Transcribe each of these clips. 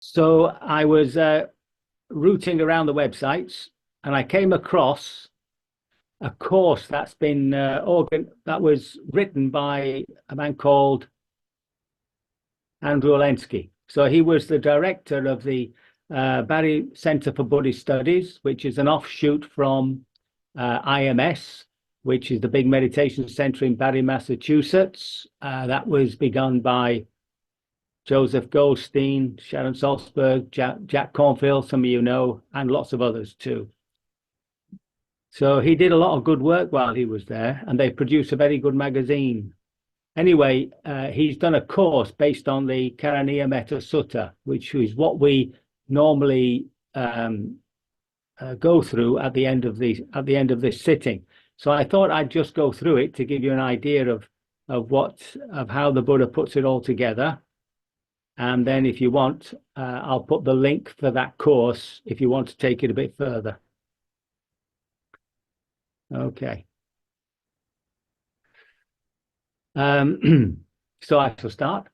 So I was routing around the websites and I came across a course that's been that was written by a man called Andrew Olensky. So he was the director of the Barry Center for Buddhist Studies, which is an offshoot from IMS, which is the big meditation center in Barry, Massachusetts. That was begun by Joseph Goldstein, Sharon Salzberg, Jack Cornfield, some of you know, and lots of others too. So he did a lot of good work while he was there, and they produced a very good magazine. Anyway, he's done a course based on the Karaniya Metta Sutta, which is what we normally go through at the end of this sitting. So I thought I'd just go through it to give you an idea of how the Buddha puts it all together. And then if you want, I'll put the link for that course if you want to take it a bit further. Okay. So I shall start.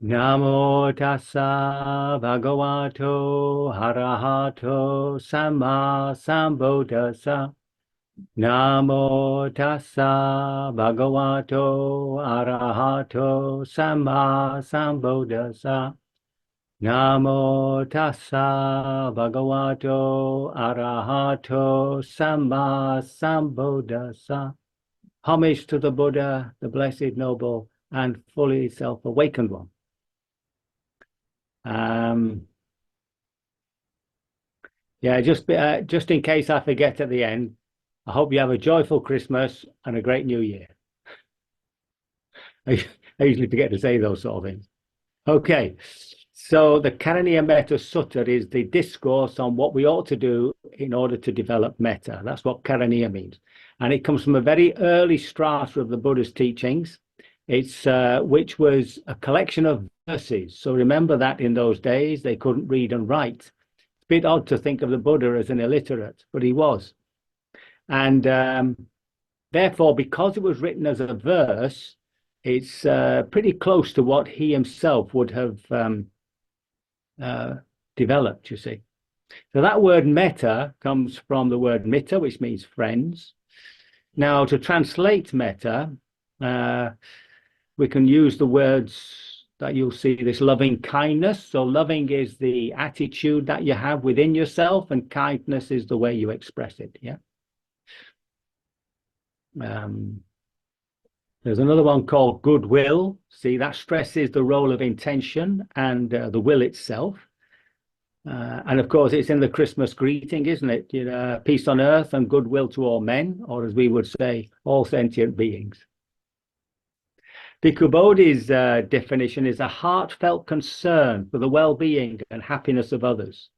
Namo tassa bhagavato arahato samma sambuddhassa. Namo tassa bhagavato arahato samma sambuddhassa. Namo tassa bhagavato arahato samma sambuddhassa. Homage to the Buddha, the Blessed Noble and fully self-awakened one. Yeah, just in case I forget at the end, I hope you have a joyful Christmas and a great New Year. I usually forget to say those sort of things. Okay, so the Karaniya Metta Sutta is the discourse on what we ought to do in order to develop metta. That's what Karaniya means. And it comes from a very early strata of the Buddha's teachings. It's which was a collection of verses. So remember that in those days, they couldn't read and write. It's a bit odd to think of the Buddha as an illiterate, but he was. And therefore, because it was written as a verse, it's pretty close to what he himself would have developed, you see. So that word metta comes from the word mitta, which means friends. Now, to translate metta, we can use the words that you'll see, this loving kindness. So loving is the attitude that you have within yourself, and kindness is the way you express it, yeah? There's another one called goodwill. See, that stresses the role of intention and the will itself. And of course, it's in the Christmas greeting, isn't it? You know, peace on earth and goodwill to all men, or as we would say, all sentient beings. Bhikkhu Bodhi's definition is a heartfelt concern for the well-being and happiness of others.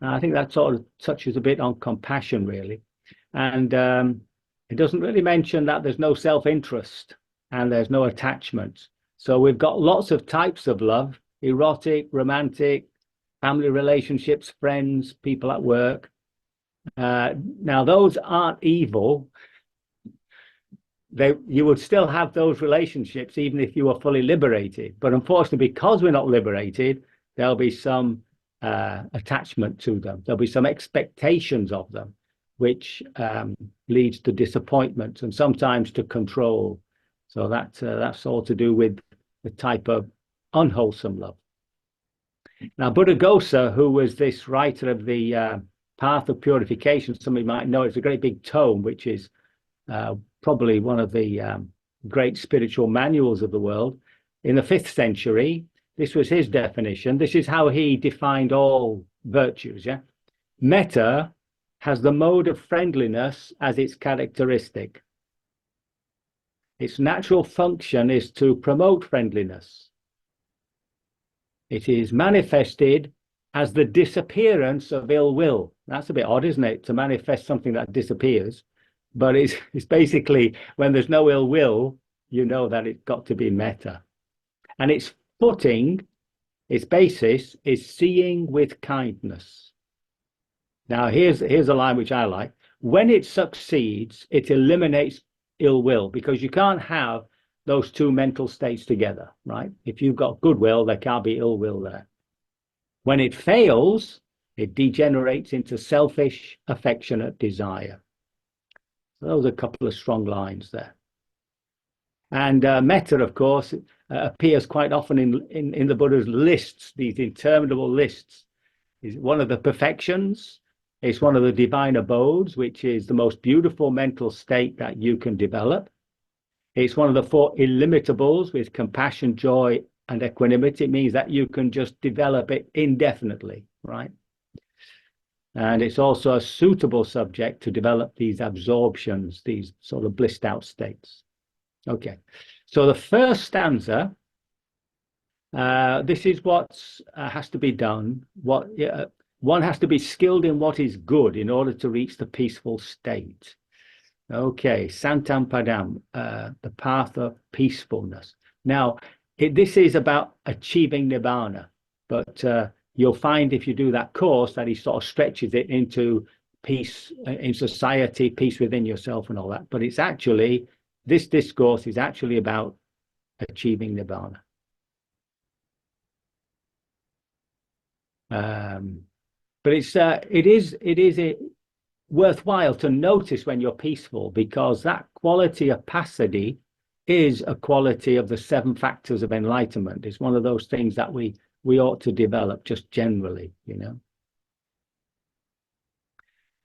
I think that sort of touches a bit on compassion, really. And it doesn't really mention that there's no self-interest and there's no attachment. So we've got lots of types of love: erotic, romantic, family relationships, friends, people at work. Now, those aren't evil. You would still have those relationships even if you were fully liberated. But unfortunately, because we're not liberated, there'll be some attachment to them. There'll be some expectations of them, which leads to disappointment and sometimes to control. So that's all to do with the type of unwholesome love. Now, Buddhaghosa, who was this writer of the Path of Purification, somebody might know, it's a great big tome, which is probably one of the great spiritual manuals of the world. In the 5th century, this was his definition. This is how he defined all virtues, yeah? Metta has the mode of friendliness as its characteristic. Its natural function is to promote friendliness. It is manifested as the disappearance of ill will. That's a bit odd, isn't it? To manifest something that disappears. But it's basically when there's no ill will, you know that it's got to be metta. And its footing, its basis, is seeing with kindness. Now, here's a line which I like. When it succeeds, it eliminates ill will, because you can't have those two mental states together, right? If you've got goodwill, there can't be ill will there. When it fails, it degenerates into selfish, affectionate desire. So those are a couple of strong lines there. And metta, of course, appears quite often in the Buddha's lists, these interminable lists. Is one of the perfections. It's one of the divine abodes, which is the most beautiful mental state that you can develop. It's one of the four illimitables with compassion, joy, and equanimity. It means that you can just develop it indefinitely, right? And it's also a suitable subject to develop these absorptions, these sort of blissed out states. Okay, so the first stanza, this is what has to be done. One has to be skilled in what is good in order to reach the peaceful state. Okay, Santam Padam, the path of peacefulness. Now, this is about achieving Nibbana, but you'll find if you do that course that he sort of stretches it into peace in society, peace within yourself and all that. But it's actually, this discourse is actually about achieving Nibbana. But it is worthwhile to notice when you're peaceful, because that quality of passaddhi is a quality of the 7 factors of enlightenment. It's one of those things that we ought to develop just generally, you know.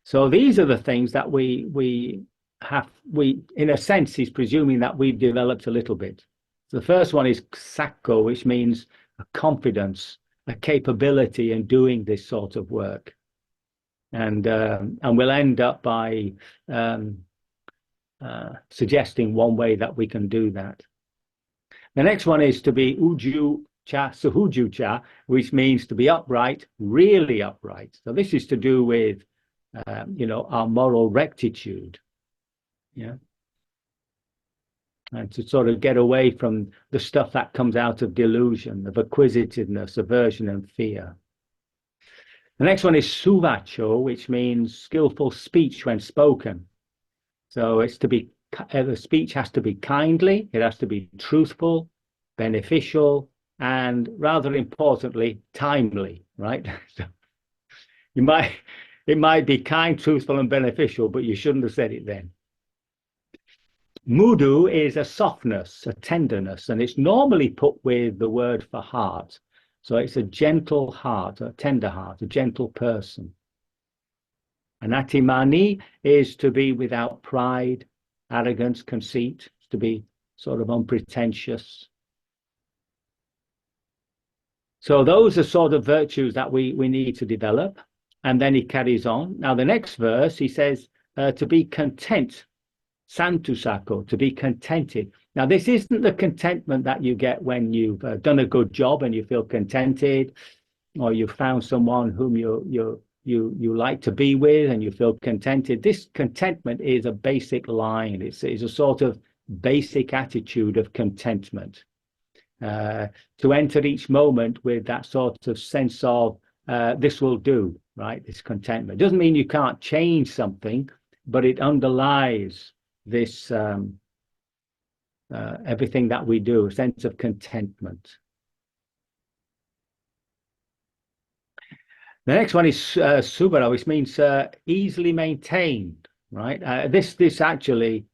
So these are the things that we in a sense, he's presuming that we've developed a little bit. So the first one is sakko, which means a confidence, a capability in doing this sort of work. And we'll end up by suggesting one way that we can do that. The next one is to be uju cha suhuju cha, which means to be upright, really upright. So this is to do with our moral rectitude, yeah, and to sort of get away from the stuff that comes out of delusion, of acquisitiveness, aversion, and fear. The next one is suvacho, which means skillful speech when spoken. So it's to be, the speech has to be kindly, it has to be truthful, beneficial, and rather importantly, timely, right? So it might be kind, truthful, and beneficial, but you shouldn't have said it then. Mudu is a softness, a tenderness, and it's normally put with the word for heart. So it's a gentle heart, a tender heart, a gentle person. And atimani is to be without pride, arrogance, conceit, to be sort of unpretentious. So those are sort of virtues that we need to develop. And then he carries on. Now, the next verse, he says, to be content, santusako, to be contented. Now, this isn't the contentment that you get when you've done a good job and you feel contented, or you've found someone whom you like to be with and you feel contented. This contentment is a basic line. It's a sort of basic attitude of contentment. To enter each moment with that sort of sense of this will do, right? This contentment doesn't mean you can't change something, but it underlies this everything that we do, a sense of contentment. The next one is subara, which means easily maintained, right? This actually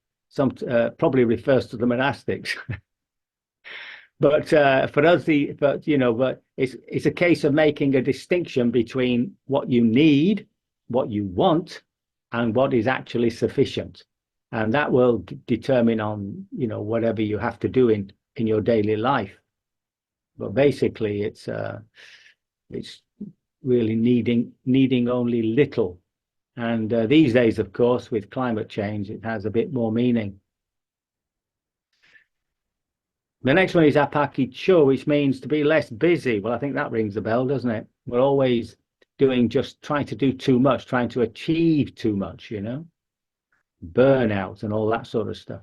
probably refers to the monastics. But for us, but it's a case of making a distinction between what you need, what you want, and what is actually sufficient, and that will determine on whatever you have to do in your daily life. But basically, it's really needing only little, and these days, of course, with climate change, it has a bit more meaning. The next one is apakicho, which means to be less busy. Well, I think that rings a bell, doesn't it? We're always trying to do too much, trying to achieve too much, burnout and all that sort of stuff.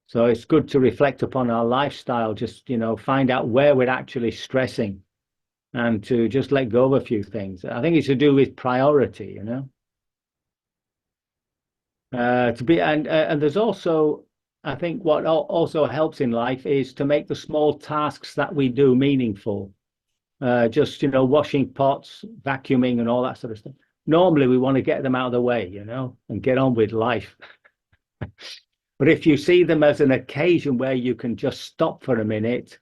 So it's good to reflect upon our lifestyle, just, find out where we're actually stressing and to just let go of a few things. I think it's to do with priority, and there's also I think what also helps in life is to make the small tasks that we do meaningful. Just, washing pots, vacuuming, and all that sort of stuff. Normally, we want to get them out of the way, and get on with life. But if you see them as an occasion where you can just stop for a minute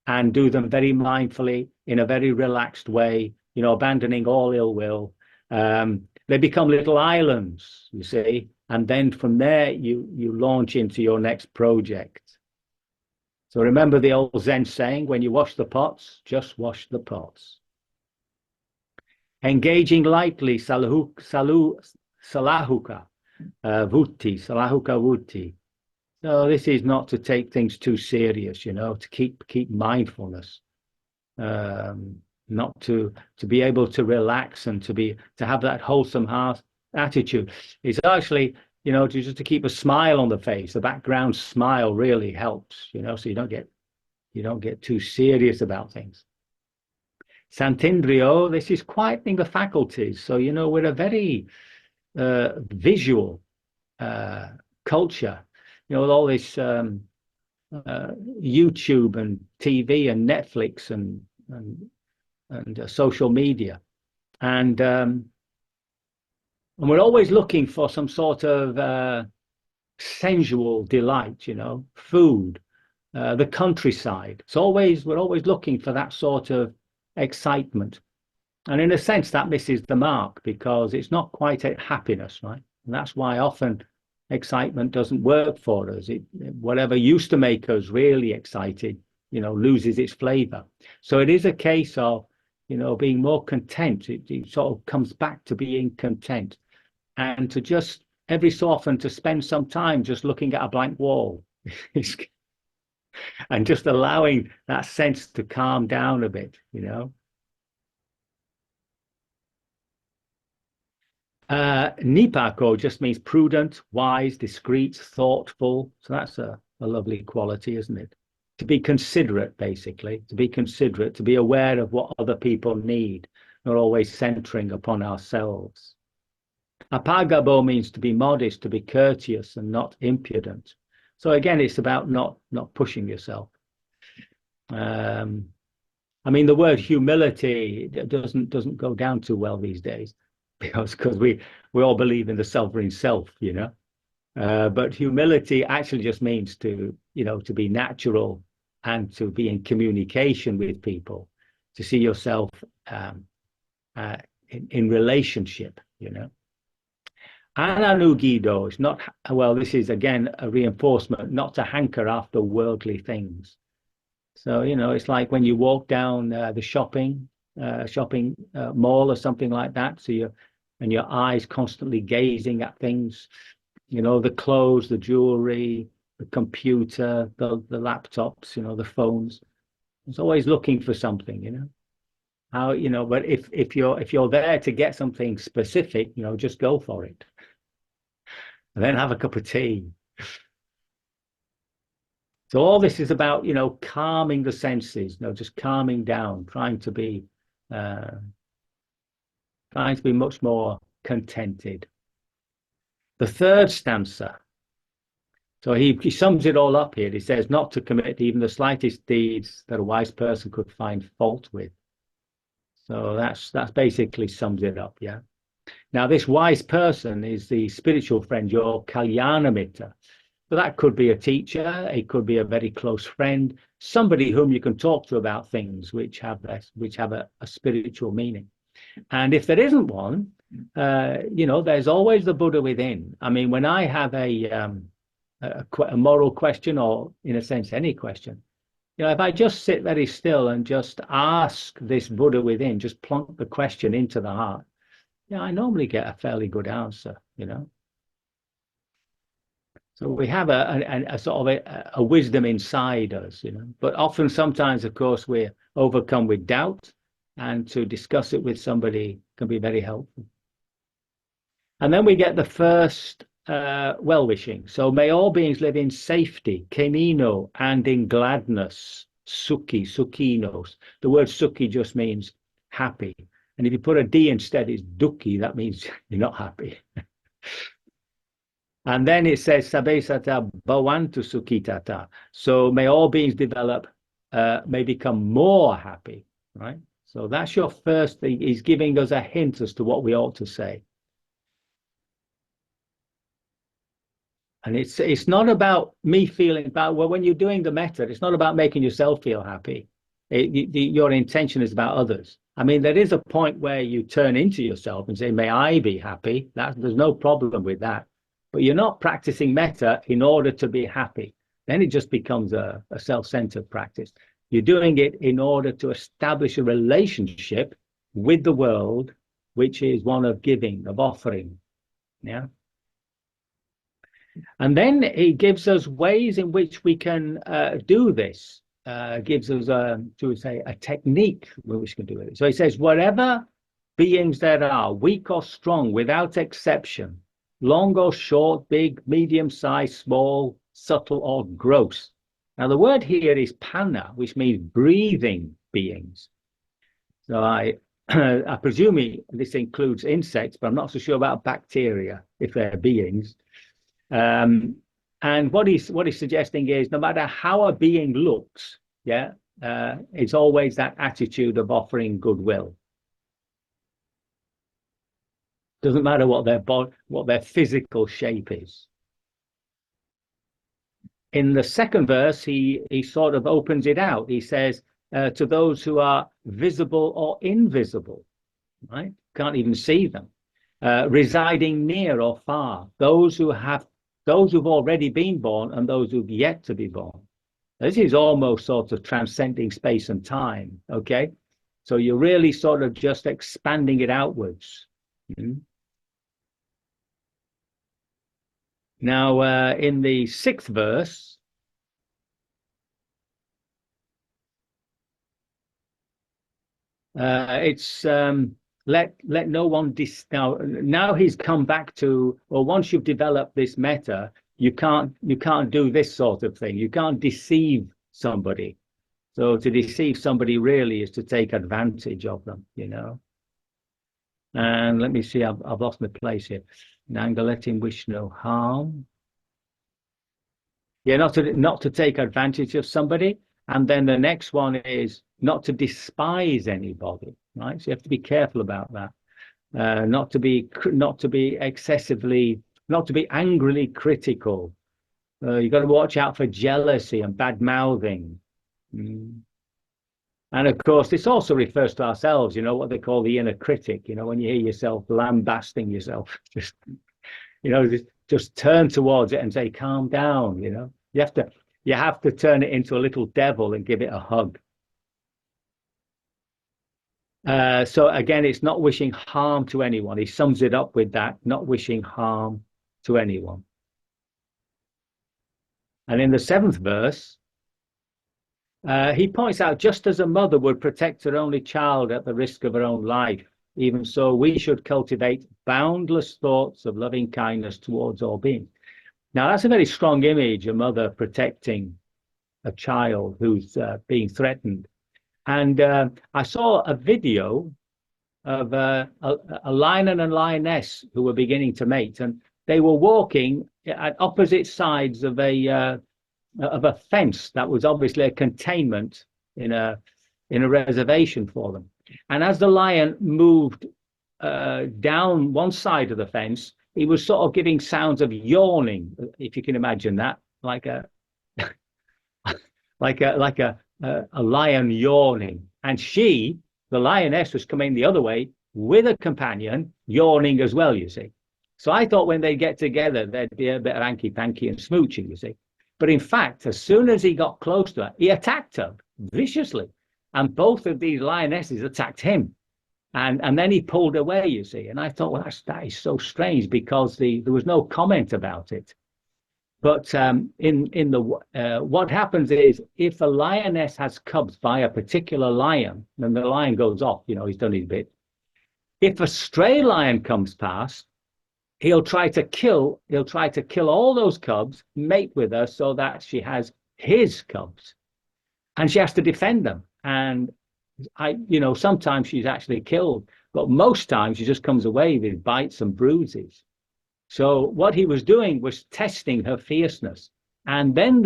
and do them very mindfully in a very relaxed way, abandoning all ill will, they become little islands, you see. And then from there, you launch into your next project. So remember the old Zen saying, when you wash the pots, just wash the pots. Engaging lightly, salahuka, salahuka vutti. So this is not to take things too serious, to keep mindfulness, not to be able to relax and to have that wholesome heart attitude. It's actually, just to keep a smile on the face. The background smile really helps, so you don't get too serious about things. Sant'Indrio, this is quietening the faculties. So, we're a very visual culture, with all this YouTube and TV and Netflix and social media. And we're always looking for some sort of sensual delight, food, the countryside. We're always looking for that sort of excitement. And in a sense, that misses the mark because it's not quite a happiness, right? And that's why often excitement doesn't work for us. Whatever used to make us really excited, loses its flavor. So it is a case of, being more content. It sort of comes back to being content and to just every so often to spend some time just looking at a blank wall and just allowing that sense to calm down a bit, Nipako just means prudent, wise, discreet, thoughtful. So that's a lovely quality, isn't it? To be considerate, basically, to be considerate, to be aware of what other people need, not always centering upon ourselves. Apagabo means to be modest, to be courteous and not impudent. So again, it's about not pushing yourself. I mean, the word humility doesn't go down too well these days because we all believe in the sovereign self, but humility actually just means to be natural and to be in communication with people, to see yourself in relationship, Ananugido is not, well, this is again a reinforcement, not to hanker after worldly things. So, it's like when you walk down the shopping mall or something like that. So your eyes constantly gazing at things, the clothes, the jewelry, the computer, the laptops, the phones. It's always looking for something, how, but if you're there to get something specific, just go for it. And then have a cup of tea. So all this is about, calming the senses, just calming down, trying to be much more contented. The third stanza. So he sums it all up here. He says not to commit even the slightest deeds that a wise person could find fault with. So that's basically sums it up, yeah. Now this wise person is the spiritual friend, your kalyanamitta. So that could be a teacher, it could be a very close friend, somebody whom you can talk to about things which have a spiritual meaning. And if there isn't one, there's always the Buddha within. I mean, when I have a moral question, or in a sense, any question, if I just sit very still and just ask this Buddha within, just plunk the question into the heart, I normally get a fairly good answer, So we have a sort of a wisdom inside us, But often, sometimes, of course, we're overcome with doubt, and to discuss it with somebody can be very helpful. And then we get the first well-wishing. So may all beings live in safety, kenino, and in gladness, sukhi, sukhinos. The word sukhi just means happy. And if you put a D instead, it's dukhi. That means you're not happy. And then it says, Sabesata Bhavantu Sukhitata. So may all beings develop, may become more happy, right? So that's your first thing. He's giving us a hint as to what we ought to say. And it's not about me feeling about, well, when you're doing the method, it's not about making yourself feel happy. Your intention is about others. I mean, there is a point where you turn into yourself and say, may I be happy? There's no problem with that. But you're not practicing metta in order to be happy. Then it just becomes a self-centered practice. You're doing it in order to establish a relationship with the world, which is one of giving, of offering. Yeah. And then he gives us ways in which we can do this. Gives us, to say, a technique where we can do it. So he says, whatever beings there are, weak or strong, without exception, long or short, big, medium size, small, subtle or gross. Now the word here is panna, which means breathing beings. So I presume this includes insects, but I'm not so sure about bacteria, if they're beings. And what he's suggesting is, no matter how a being looks, yeah, it's always that attitude of offering goodwill. Doesn't matter what their physical shape is. In the second verse, he sort of opens it out. He says, to those who are visible or invisible, right? Can't even see them. Residing near or far, those who've already been born and those who've yet to be born. This is almost sort of transcending space and time, okay? So you're really sort of just expanding it outwards. Mm-hmm. Now, in the sixth verse, it's let no one now he's come back to, well, once you've developed this metta, you can't do this sort of thing. You can't deceive somebody. So to deceive somebody really is to take advantage of them, you know. And let me see, I've lost my place here. Nanga, let him wish no harm. Yeah, not to take advantage of somebody. And then the next one is not to despise anybody, right? So you have to be careful about that. Not to be excessively, not to be angrily critical. You've got to watch out for jealousy and bad mouthing. Mm. And of course, this also refers to ourselves, you know, what they call the inner critic, you know, when you hear yourself lambasting yourself, just turn towards it and say, calm down, you know. You have to turn it into a little devil and give it a hug. So again, it's not wishing harm to anyone. He sums it up with that, not wishing harm to anyone. And in the seventh verse, he points out, just as a mother would protect her only child at the risk of her own life, even so we should cultivate boundless thoughts of loving kindness towards all beings. Now, that's a very strong image, a mother protecting a child who's being threatened. And I saw a video of a lion and a lioness who were beginning to mate, and they were walking at opposite sides of a fence that was obviously a containment in a reservation for them. And as the lion moved down one side of the fence, he was sort of giving sounds of yawning, if you can imagine that, like a lion yawning. And she, the lioness, was coming the other way with a companion yawning as well, you see. So I thought when they get together, there'd be a bit of hanky-panky and smooching, you see. But in fact, as soon as he got close to her, he attacked her viciously. And both of these lionesses attacked him. And then he pulled away, you see. And I thought, well, that is so strange, because there was no comment about it. But what happens is, if a lioness has cubs by a particular lion, then the lion goes off, you know, he's done his bit. If a stray lion comes past, he'll try to kill all those cubs, mate with her so that she has his cubs. And she has to defend them. And sometimes she's actually killed, but most times she just comes away with bites and bruises. So what he was doing was testing her fierceness. And then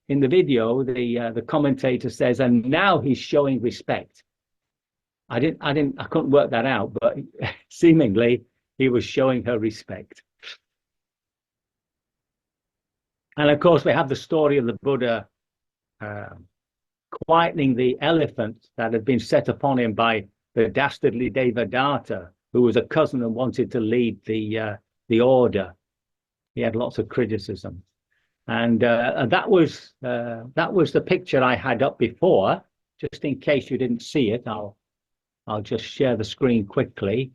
in the video, the commentator says, and now he's showing respect. I couldn't work that out, but seemingly he was showing her respect. And of course, we have the story of the Buddha quietening the elephant that had been set upon him by the dastardly Devadatta, who was a cousin and wanted to lead the order. He had lots of criticism, and that was the picture I had up before. Just in case you didn't see it, I'll just share the screen quickly.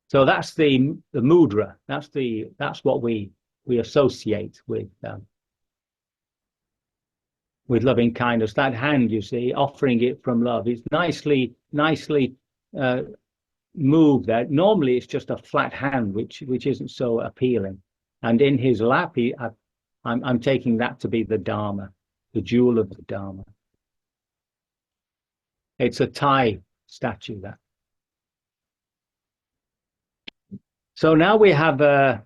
So that's the mudra. That's what we associate with loving kindness. That hand, you see, offering it from love, is nicely moved there. Normally, it's just a flat hand, which isn't so appealing. And in his lap, I'm taking that to be the Dharma, the jewel of the Dharma. It's a Thai statue, that. So now we have a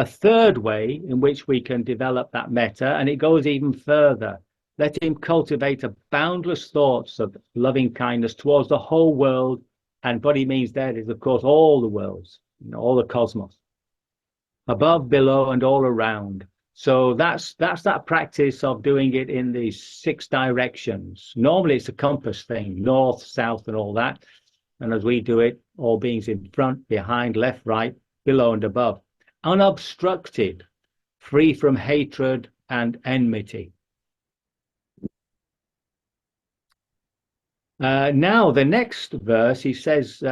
third way in which we can develop that metta, and it goes even further. Let him cultivate a boundless thoughts of loving kindness towards the whole world. And what he means there is, of course, all the worlds, all the cosmos, above, below, and all around. So that's that practice of doing it in these 6 directions. Normally, it's a compass thing, north, south, and all that. And as we do it, all beings in front, behind, left, right, below, and above. Unobstructed, free from hatred and enmity. Now, the next verse, he says,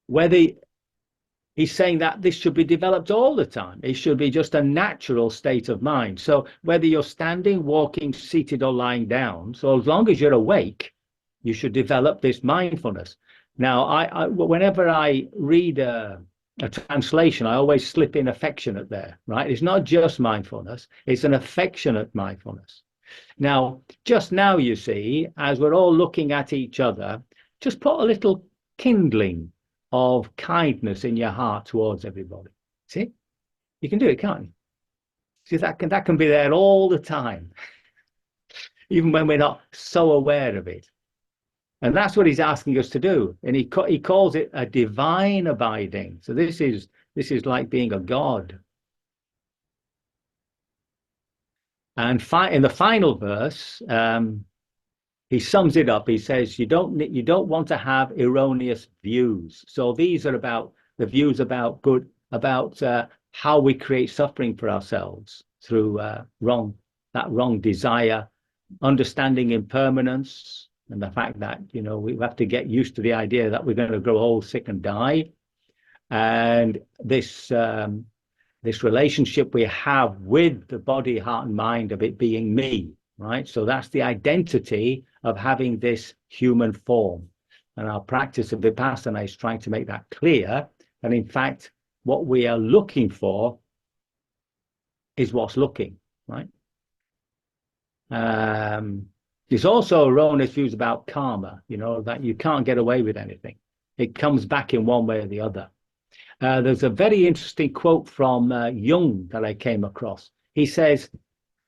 whether he's saying that this should be developed all the time. It should be just a natural state of mind. So whether you're standing, walking, seated, or lying down, so as long as you're awake, you should develop this mindfulness. Now, whenever I read a translation, I always slip in affectionate there, right? It's not just mindfulness, it's an affectionate mindfulness. Now, just now, you see, as we're all looking at each other, just put a little kindling of kindness in your heart towards everybody. See? You can do it, can't you? See, that can be there all the time, even when we're not so aware of it. And that's what he's asking us to do. And he calls it a divine abiding. So this is like being a god. And in the final verse, he sums it up. He says, you don't want to have erroneous views. So these are about the views about how we create suffering for ourselves through wrong desire, understanding impermanence, and the fact that, we have to get used to the idea that we're going to grow old, sick, and die. And this relationship we have with the body, heart, and mind of it being me, right? So that's the identity of having this human form. And our practice of Vipassana is trying to make that clear. And in fact, what we are looking for is what's looking, right? There's also erroneous views about karma, that you can't get away with anything. It comes back in one way or the other. There's a very interesting quote from Jung that I came across. He says,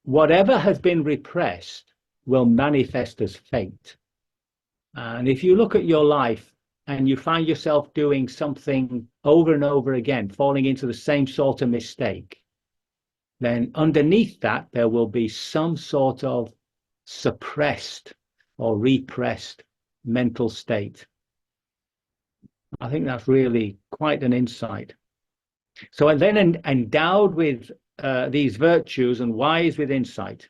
whatever has been repressed will manifest as fate. And if you look at your life and you find yourself doing something over and over again, falling into the same sort of mistake, then underneath that, there will be some sort of suppressed or repressed mental state. I think that's really quite an insight. So and then endowed with these virtues and wise with insight.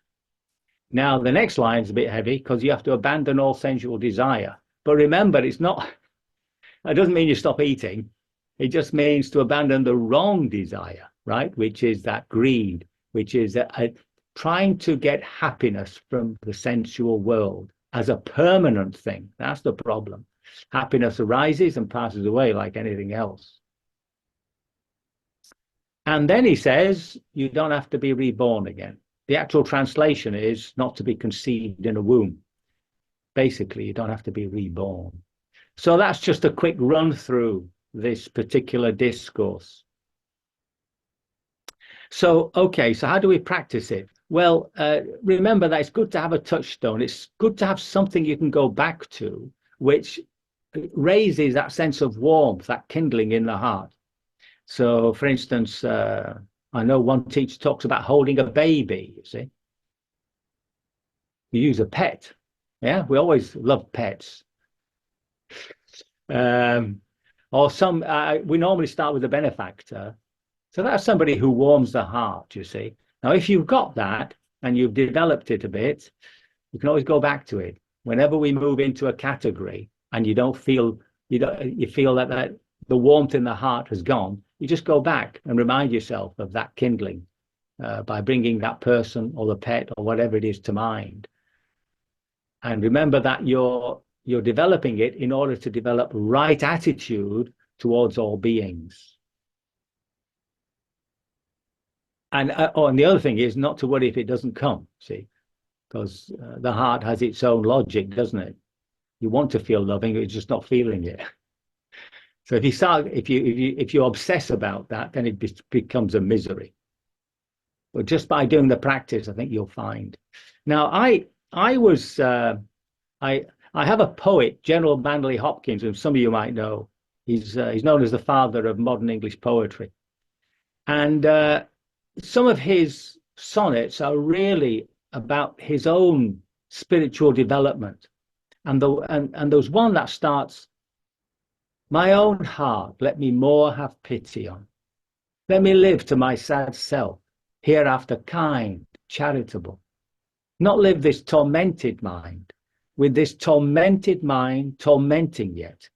Now, the next line is a bit heavy because you have to abandon all sensual desire. But remember, it doesn't mean you stop eating. It just means to abandon the wrong desire, right? Which is that greed, which is trying to get happiness from the sensual world as a permanent thing. That's the problem. Happiness arises and passes away like anything else. And then he says, you don't have to be reborn again. The actual translation is not to be conceived in a womb. Basically, you don't have to be reborn. So that's just a quick run through this particular discourse. So, okay, so how do we practice it? Well, remember that it's good to have a touchstone. It's good to have something you can go back to, which raises that sense of warmth, that kindling in the heart. So, for instance, I know one teacher talks about holding a baby, you see. You use a pet. Yeah, we always love pets. Um, or we normally start with a benefactor. So that's somebody who warms the heart, you see. Now, if you've got that and you've developed it a bit, you can always go back to it. Whenever we move into a category and you feel that the warmth in the heart has gone, you just go back and remind yourself of that kindling by bringing that person or the pet or whatever it is to mind. And remember that you're developing it in order to develop right attitude towards all beings. And and the other thing is not to worry if it doesn't come, see, because the heart has its own logic, doesn't it? You want to feel loving, you're just not feeling it. So if you obsess about that, then it becomes a misery. But just by doing the practice, I think you'll find. Now, I was I have a poet, General Manley Hopkins, whom some of you might know. He's known as the father of modern English poetry, and some of his sonnets are really about his own spiritual development. And there's one that starts, "My own heart, let me more have pity on. Let me live to my sad self, hereafter kind, charitable. Not live this tormented mind, with this tormented mind tormenting yet.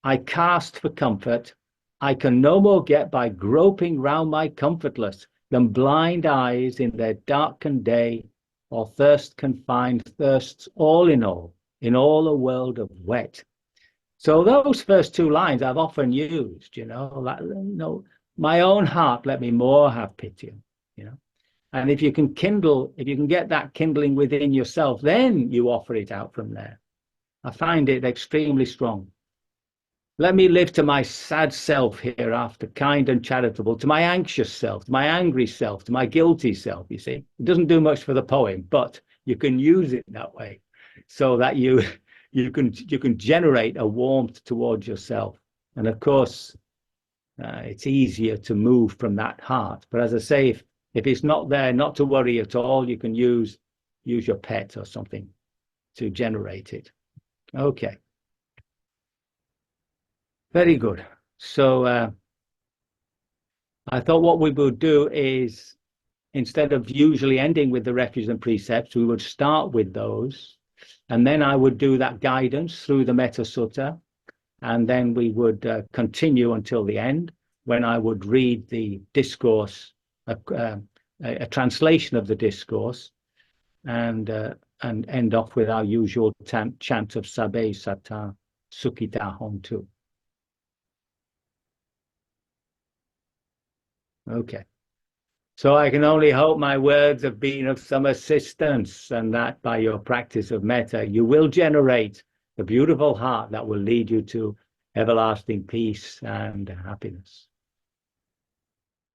I cast for comfort, I can no more get by groping round my comfortless than blind eyes in their darkened day, or thirst can find thirsts all in all a world of wet." So those first two lines I've often used, my own heart, let me more have pity, you know. And if you can get that kindling within yourself, then you offer it out from there. I find it extremely strong. Let me live to my sad self hereafter, kind and charitable, to my anxious self, to my angry self, to my guilty self, you see. It doesn't do much for the poem, but you can use it that way so that you can generate a warmth towards yourself. And of course, it's easier to move from that heart. But as I say, if it's not there, not to worry at all. You can use your pet or something to generate it. Okay. Very good. So I thought what we would do is, instead of usually ending with the refuges and precepts, we would start with those. And then I would do that guidance through the Metta Sutta. And then we would continue until the end, when I would read the discourse, a translation of the discourse, and end off with our usual chant of Sabbe Sata Sukhita Hontu. Okay. So I can only hope my words have been of some assistance, and that by your practice of metta, you will generate the beautiful heart that will lead you to everlasting peace and happiness.